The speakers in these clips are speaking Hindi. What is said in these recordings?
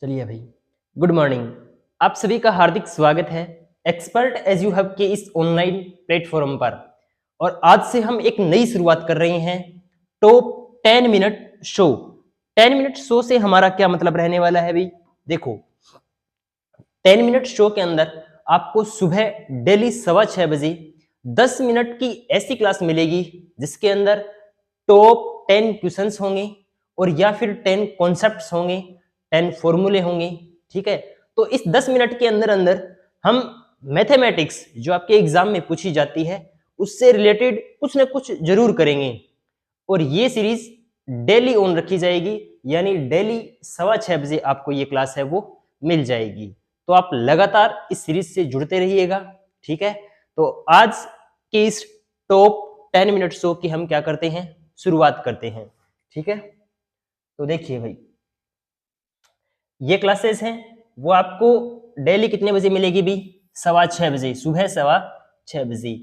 चलिए भाई, गुड मॉर्निंग। आप सभी का हार्दिक स्वागत है एक्सपर्ट एज यू हब के इस ऑनलाइन प्लेटफॉर्म पर। और आज से हम एक नई शुरुआत कर रहे हैं, top 10 minute show. 10 minute show से हमारा क्या मतलब रहने वाला है भाई? देखो, 10 मिनट शो के अंदर आपको सुबह डेली 6:15 बजे 10 मिनट की ऐसी क्लास मिलेगी जिसके अंदर टॉप 10 क्वेश्चंस होंगे और या फिर 10 कॉन्सेप्ट्स होंगे, 10 फॉर्मूले होंगे। ठीक है, तो इस 10 मिनट के अंदर अंदर हम मैथमेटिक्स जो आपके एग्जाम में पूछी जाती है उससे रिलेटेड कुछ ना कुछ जरूर करेंगे। और ये सीरीज डेली ऑन रखी जाएगी, यानी डेली 6:15 बजे आपको ये क्लास है वो मिल जाएगी। तो आप लगातार इस सीरीज से जुड़ते रहिएगा। ठीक है, तो आज के इस टॉप 10 मिनट शो की हम क्या करते हैं, शुरुआत करते हैं। ठीक है, तो देखिए भाई, ये क्लासेस हैं वो आपको डेली कितने बजे मिलेगी भी? 6:15 बजे, सुबह 6:15 बजे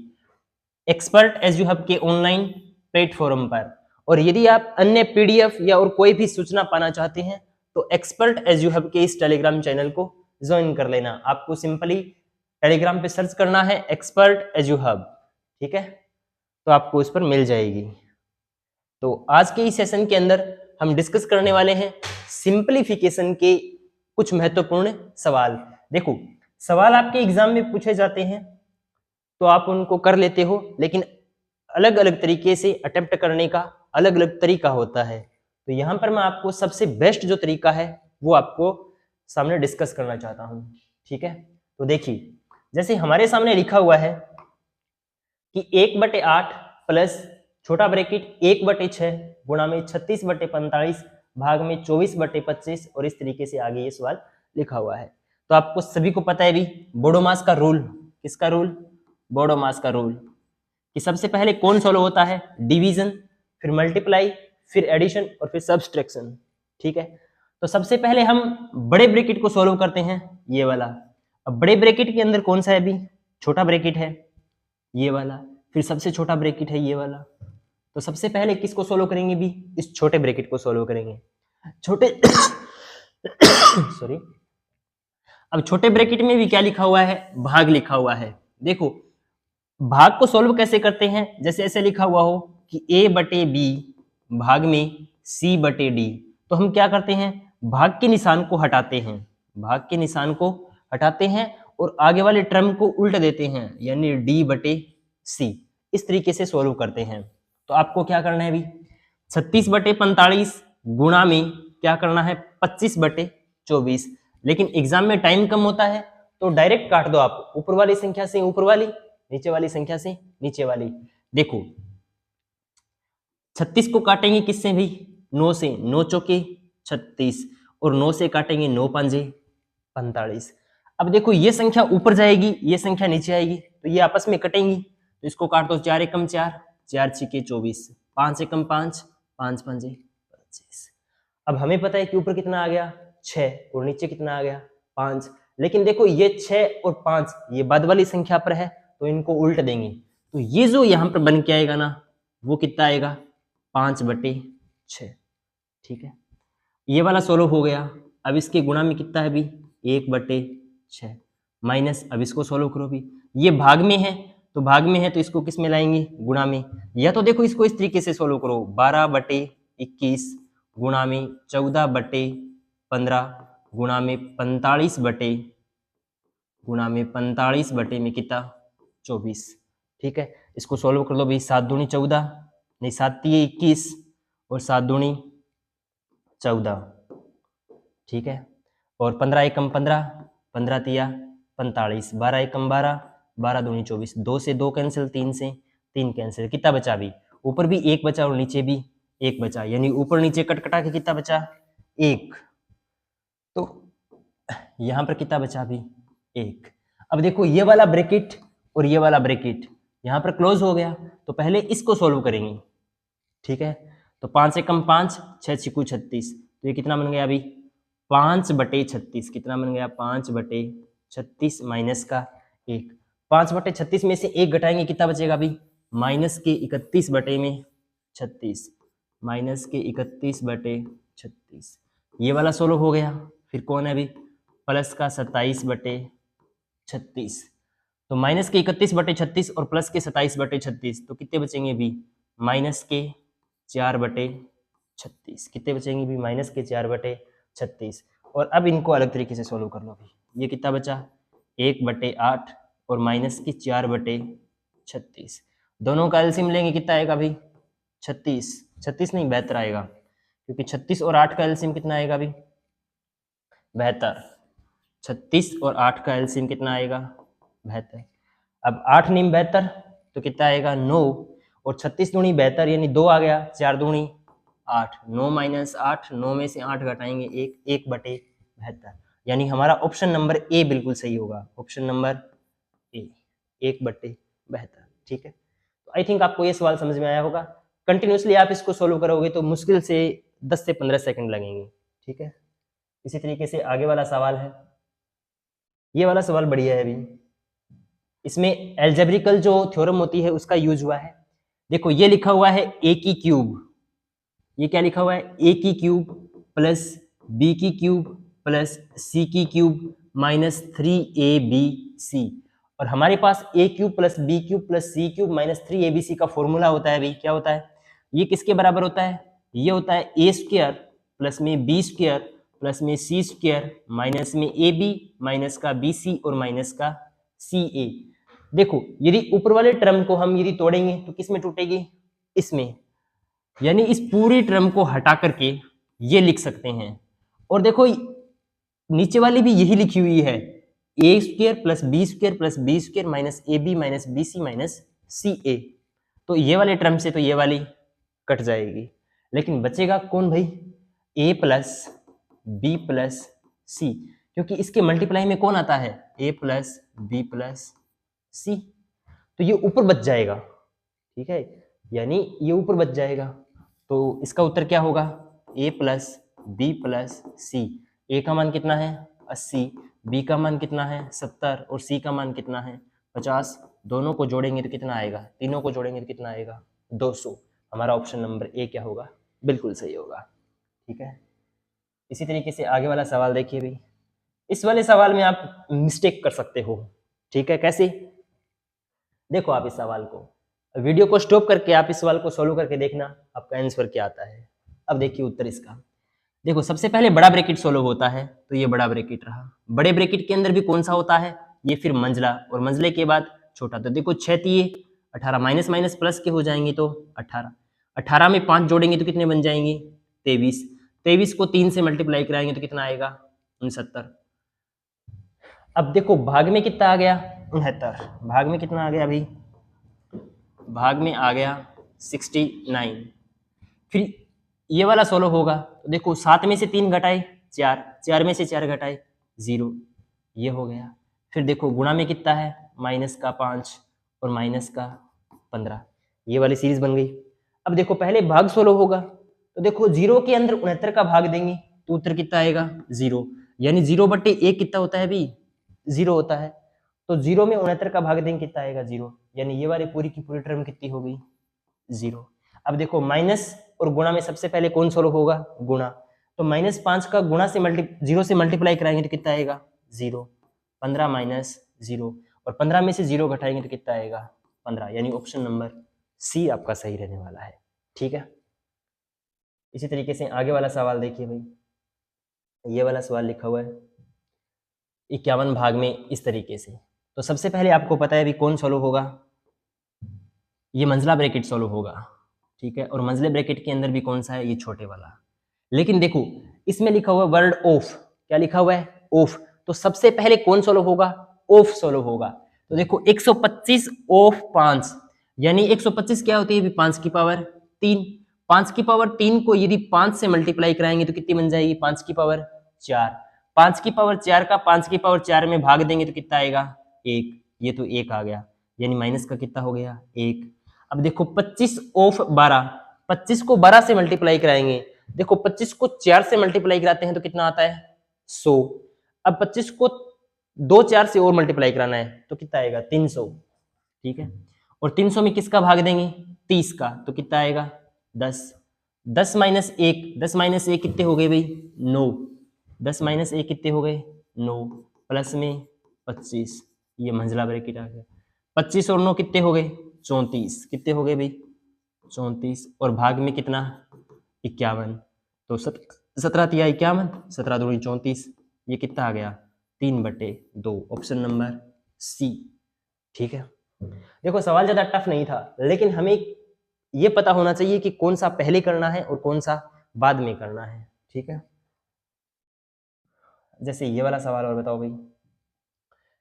एक्सपर्ट एज यू हब के ऑनलाइन प्लेटफॉर्म पर। और यदि आप अन्य पीडीएफ या और कोई भी सूचना पाना चाहते हैं तो एक्सपर्ट एज यू हब के इस टेलीग्राम चैनल को ज्वाइन कर लेना। आपको सिंपली टेलीग्राम पे सर्च करना है एक्सपर्ट एज यू हब। ठीक है, तो आपको इस पर मिल जाएगी। तो आज के इस सेशन के अंदर हम डिस्कस करने वाले हैं सिंपलीफिकेशन के कुछ महत्वपूर्ण सवाल। देखो, सवाल आपके एग्जाम में पूछे जाते हैं तो आप उनको कर लेते हो, लेकिन अलग अलग तरीके से अटेम्प्ट करने का अलग अलग तरीका होता है। तो यहां पर मैं आपको सबसे बेस्ट जो तरीका है वो आपको सामने डिस्कस करना चाहता हूं। ठीक है, तो देखिए, जैसे हमारे सामने लिखा हुआ है कि 1/8 प्लस छोटा ब्रैकेट 1/6 गुणा में 36/45 भाग में 24/25 और इस तरीके से आगे ये सवाल लिखा हुआ है। तो आपको सभी को पता है भी बोडोमास का रूल। किसका रूल? बोडोमास का रूल कि सबसे पहले कौन सॉल्व होता है? डिवीजन, फिर मल्टीप्लाई, फिर एडिशन और फिर सब्सट्रैक्शन। ठीक है, तो सबसे पहले हम बड़े ब्रैकेट को सॉल्व करते हैं, ये वाला। अब बड़े ब्रैकेट के अंदर कौन सा है अभी? छोटा ब्रैकेट है, ये वाला। फिर सबसे छोटा ब्रैकेट है, ये वाला। तो सबसे पहले किसको सॉल्व करेंगे भी? इस छोटे ब्रैकेट को सॉल्व करेंगे। छोटे सॉरी, अब छोटे ब्रैकेट में भी क्या लिखा हुआ है? भाग लिखा हुआ है। देखो, भाग को सॉल्व कैसे करते हैं? जैसे ऐसे लिखा हुआ हो कि a/b भाग में c/d, तो हम क्या करते हैं? भाग के निशान को हटाते हैं, भाग के निशान को हटाते हैं और आगे वाले टर्म को उल्ट देते हैं, यानी d/c। इस तरीके से सॉल्व करते हैं। तो आपको क्या करना है भी? 36/45 गुणा में क्या करना है? 25/24। लेकिन एग्जाम में टाइम कम होता है तो डायरेक्ट काट दो आप, ऊपर वाली संख्या से ऊपर वाली, नीचे वाली संख्या से नीचे वाली। देखो, 36 को काटेंगे किससे भी? 9 से। 9 चौके 36 और 9 से काटेंगे 9 पंजे 45। अब देखो, ये संख्या ऊपर जाएगी, ये संख्या नीचे आएगी, तो ये आपस में कटेंगी। तो इसको काट दो, 4 एकम 4, 4 छिके 24, 5 एकम 5, 5 पंजे 25। अब हमें पता है कि ऊपर कितना आ गया? 6 और नीचे कितना आ गया? 5। लेकिन देखो, ये 6 और 5 ये बाद वाली संख्या पर है तो इनको उल्ट देंगे, तो ये जो यहां पर बन के आएगा ना, वो कितना आएगा? 5/6। ठीक है, ये वाला सोल्व हो गया। अब इसके गुणा में कितना है भी? 1/6 माइनस, अब इसको सोल्व करो भी। ये भाग में है तो भाग में है तो इसको किस में लाएंगे? गुणा में। या तो देखो, इसको इस तरीके से सोल्व करो, 12/21 गुणा में 14/15 गुणा में 45 बटे में कितना? 24। ठीक है, इसको सोल्व कर लो भाई। 7 दूनी 14, नहीं 7 तिये 21 और 7 दूनी 14। ठीक है, और 15 एकम 15, 15 तिया 45, 12 एकम 12, 12 दूनी 24। 2 से 2 कैंसिल, 3 से 3 कैंसिल। कितना बचा भी? ऊपर भी 1 बचा और नीचे भी 1 बचा, यानी ऊपर नीचे कट कटा के कितना बचा? 1। तो यहां पर कितना बचा भी? 1। अब देखो, ये वाला ब्रैकेट और ये वाला ब्रैकेट यहां पर क्लोज हो गया, तो पहले इसको सॉल्व करेंगे। ठीक है, तो 5 एकम 5, 6 छिकू 36, तो ये कितना बन गया अभी? 5/36। कितना बन गया? 5/36 माइनस का 1। 5/36 में से 1 घटाएंगे, कितना बचेगा अभी? माइनस के 31/36, माइनस के 31/36। ये वाला सोल्व हो गया। फिर कौन है अभी, प्लस का 27/36, तो माइनस के 31/36 और प्लस के 27/36, तो कितने बचेंगे भी, माइनस के 4/36, कितने बचेंगे भी, माइनस के 4/36। और अब इनको अलग तरीके से सोल्व कर लो भी, ये कितना बचा, 1/8 और माइनस की 4/36, दोनों का एलसीएम लेंगे कितना आएगा भाई, 36, 36 नहीं 72 आएगा, क्योंकि 36 और 8 का एलसीएम कितना आएगा भाई, 72, 36 और 8 का एलसीएम कितना आएगा, 72। अब 8 नीम 72, तो कितना आएगा 9, और 36 दूनी 72 यानी 2 आ गया, 4 दूनी 8, 9 माइनस 8, 9 में से 8 घटाएंगे 1/72, यानी हमारा ऑप्शन नंबर ए बिल्कुल सही होगा, ऑप्शन नंबर ए 1/72। ठीक है, तो आई थिंक आपको ये सवाल समझ में आया होगा। कंटिन्यूसली आप इसको सोल्व करोगे तो मुश्किल से 10 से 15 सेकंड लगेंगे। ठीक है, इसी तरीके से आगे वाला सवाल है, ये वाला सवाल बढ़िया है अभी, इसमें एल्जेब्रिकल जो थ्योरम होती है उसका यूज हुआ है। देखो ये लिखा हुआ है ए की क्यूब, ये क्या लिखा हुआ है, ए की क्यूब प्लस बी की क्यूब प्लस सी की क्यूब माइनस 3abc, और हमारे पास A cube plus B cube plus C cube minus 3abc का फॉर्मूला होता है भाई, क्या होता है, ये किसके बराबर होता है, ये होता है ए स्क्वायर प्लस में बी स्क्वायर प्लस में सी स्क्वायर माइनस में ए बी माइनस का बी सी और माइनस का सी ए। देखो यदि ऊपर वाले टर्म को हम यदि तोड़ेंगे तो किस में टूटेगी, इसमें, यानी इस पूरी टर्म को हटा करके ये लिख सकते हैं। और देखो नीचे वाली भी यही लिखी हुई है, A square plus B square plus B square minus A B minus B C minus C A, तो ये वाले टर्म से तो ये वाली कट जाएगी, लेकिन बचेगा कौन भाई, ए प्लस बी प्लस सी, क्योंकि इसके मल्टीप्लाई में कौन आता है, ए प्लस बी प्लस सी, तो ये ऊपर बच जाएगा। ठीक है, यानी ये ऊपर बच जाएगा, तो इसका उत्तर क्या होगा, ए प्लस बी प्लस सी, ए का मान कितना है 80, बी का मान कितना है 70 और सी का मान कितना है 50, दोनों को जोड़ेंगे तो कितना आएगा, तीनों को जोड़ेंगे तो कितना आएगा 200, हमारा ऑप्शन नंबर ए क्या होगा, बिल्कुल सही होगा। ठीक है, इसी तरीके से आगे वाला सवाल देखिए भाई, इस वाले सवाल में आप मिस्टेक कर सकते हो। ठीक है, कैसे, देखो आप इस सवाल को, वीडियो को स्टॉप करके आप इस सवाल को सॉल्व करके देखना आपका आंसर क्या आता है। अब देखिए उत्तर इसका, देखो सबसे पहले बड़ा ब्रैकेट सोल्व होता है, तो ये बड़ा ब्रैकेट रहा, बड़े ब्रैकेट के अंदर भी कौन सा होता है, ये फिर मंझला, और मंझले के बाद छोटा, तो देखो 6 तिये 18 माइनस माइनस प्लस के हो जाएंगे तो 18, 18 में 5 जोड़ेंगे तो कितने बन जाएंगे 23, 23 को 3 से मल्टीप्लाई कराएंगे तो कितना आएगा 69। अब देखो भाग में कितना आ गया 69, भाग में कितना आ गया अभी, भाग में आ गया 69। फिर ये वाला सोल्व होगा, तो देखो 7 में से 3 घटाए 4, 4 में से 4 घटाए 0, ये हो गया। फिर देखो गुणा में कितना है, माइनस का 5 और माइनस का 15, ये वाली सीरीज बन गई। अब देखो पहले भाग सोल्व होगा, तो देखो 0 के अंदर 69 का भाग देंगे तो उत्तर कितना आएगा 0, यानी 0/1 कितना होता है अभी 0 होता है, तो 0 में 69 का भाग देंगे कितना आएगा 0, यानी ये वाली पूरी की पूरी टर्म कितनी हो गई 0। अब देखो माइनस और गुणा में सबसे पहले कौन सोल्व होगा, गुणा, तो -5 का गुणा से 0 से मल्टीप्लाई कराएंगे तो कितना आएगा 0, 15 माइनस 0, और 15 में से 0 घटाएंगे तो कितना आएगा 15, यानी ऑप्शन नंबर सी आपका सही रहने वाला है। ठीक है, इसी तरीके से आगे वाला सवाल देखिए भाई, ये वाला सवाल लिखा हुआ है 51 भाग में इस तरीके से, तो सबसे पहले आपको पता है अभी कौन सोल्व होगा, ये मंझला ब्रैकेट सोल्व होगा। ठीक है, और मंझले ब्रैकेट के अंदर भी कौन सा है, ये छोटे वाला, लेकिन देखो इसमें लिखा हुआ वर्ड ऑफ, क्या लिखा हुआ है ऑफ, तो सबसे पहले कौन सोल्व होगा, ऑफ सोल्व होगा। तो देखो 125 ऑफ 5, यानी 125 क्या होती है 5 की पावर 3, 5 की पावर 3 को यदि 5 से मल्टीप्लाई कराएंगे तो कितनी बन जाएगी 5 की पावर 4, 5 की पावर 4 का 5 की पावर 4 में भाग देंगे तो कितना आएगा 1, ये तो 1 आ गया, यानी माइनस का कितना हो गया 1। अब देखो 25 ऑफ 12, 25 को 12 से मल्टीप्लाई कराएंगे, देखो 25 को 4 से मल्टीप्लाई कराते हैं तो कितना आता है 100, अब 25 को 2 4 से और मल्टीप्लाई कराना है तो कितना आएगा 300। ठीक है, और 300 में किसका भाग देंगे 30 का, तो कितना आएगा 10, 10 माइनस 1, 10 माइनस 1 कितने हो गए भाई 9, 10 माइनस 1 कितने हो गए 9, प्लस में 25, ये मंझला ब्रैकेट आ गया। 25 और 9 कितने हो गए 34, कितने हो गए भाई 34, और भाग में कितना 51, तो 17 तिया 51, 17 दूनी 34, ये कितना आ गया 3/2, ऑप्शन नंबर सी। ठीक है, देखो सवाल ज्यादा टफ नहीं था, लेकिन हमें ये पता होना चाहिए कि कौन सा पहले करना है और कौन सा बाद में करना है। ठीक है, जैसे ये वाला सवाल और बताओ भाई,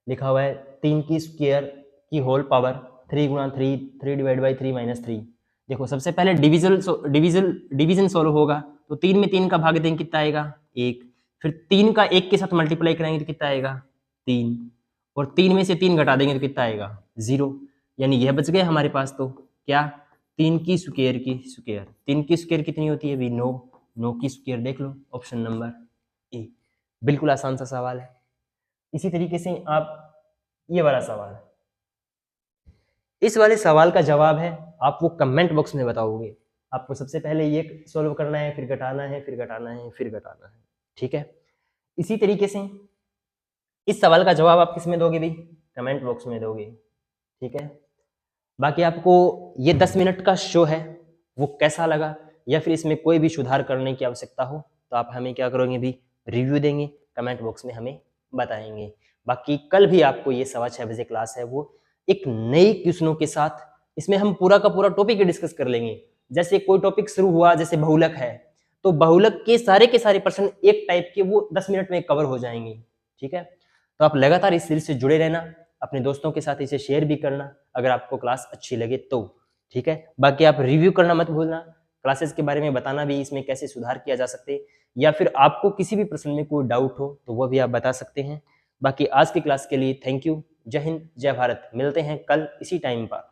लिखा हुआ है 3 की स्क्वायर की होल पावर 3 गुणा 3, 3 डिवाइड बाई 3 माइनस 3। देखो सबसे पहले डिवीजन सॉल्व होगा, तो 3 में 3 का भाग देंगे कितना आएगा 1, फिर 3 का 1 के साथ मल्टीप्लाई कराएंगे तो कितना आएगा 3, और 3 में से 3 घटा देंगे तो कितना आएगा 0, यानी यह बच गए हमारे पास। तो क्या 3 की स्क्वायर की स्क्वायर, 3 की स्क्वायर कितनी होती है भाई 9, 9 की स्क्वायर देख लो, ऑप्शन नंबर ए। बिल्कुल आसान सा सवाल है। इसी तरीके से आप ये वाला सवाल, इस वाले सवाल का जवाब है आप वो कमेंट बॉक्स में बताओगे। आपको सबसे पहले ये सॉल्व करना है, फिर घटाना है, फिर घटाना है, फिर घटाना है। ठीक है, इसी तरीके से इस सवाल का जवाब आप किस में दोगे भाई, कमेंट बॉक्स में दोगे। ठीक है, बाकी आपको ये 10 मिनट का शो है वो कैसा लगा, या फिर इसमें कोई भी सुधार करने की आवश्यकता हो तो आप हमें क्या करोगे भी, रिव्यू देंगे, कमेंट बॉक्स में हमें बताएंगे। बाकी कल भी आपको ये 6:15 बजे क्लास है, वो एक नए क्वेश्चनों के साथ, इसमें हम पूरा का पूरा टॉपिक डिस्कस कर लेंगे। जैसे कोई टॉपिक शुरू हुआ, जैसे बहुलक है, तो बहुलक के सारे प्रश्न एक टाइप के वो 10 मिनट में कवर हो जाएंगे। ठीक है, तो आप लगातार इस सीरीज से जुड़े रहना, अपने दोस्तों के साथ इसे शेयर भी करना अगर आपको क्लास अच्छी लगे तो। ठीक है, बाकी आप रिव्यू करना मत भूलना, क्लासेस के बारे में बताना भी, इसमें कैसे सुधार किया जा सकते, या फिर आपको किसी भी प्रश्न में कोई डाउट हो तो वो भी आप बता सकते हैं। बाकी आज की क्लास के लिए थैंक यू। जय हिंद, जय भारत। मिलते हैं कल इसी टाइम पर।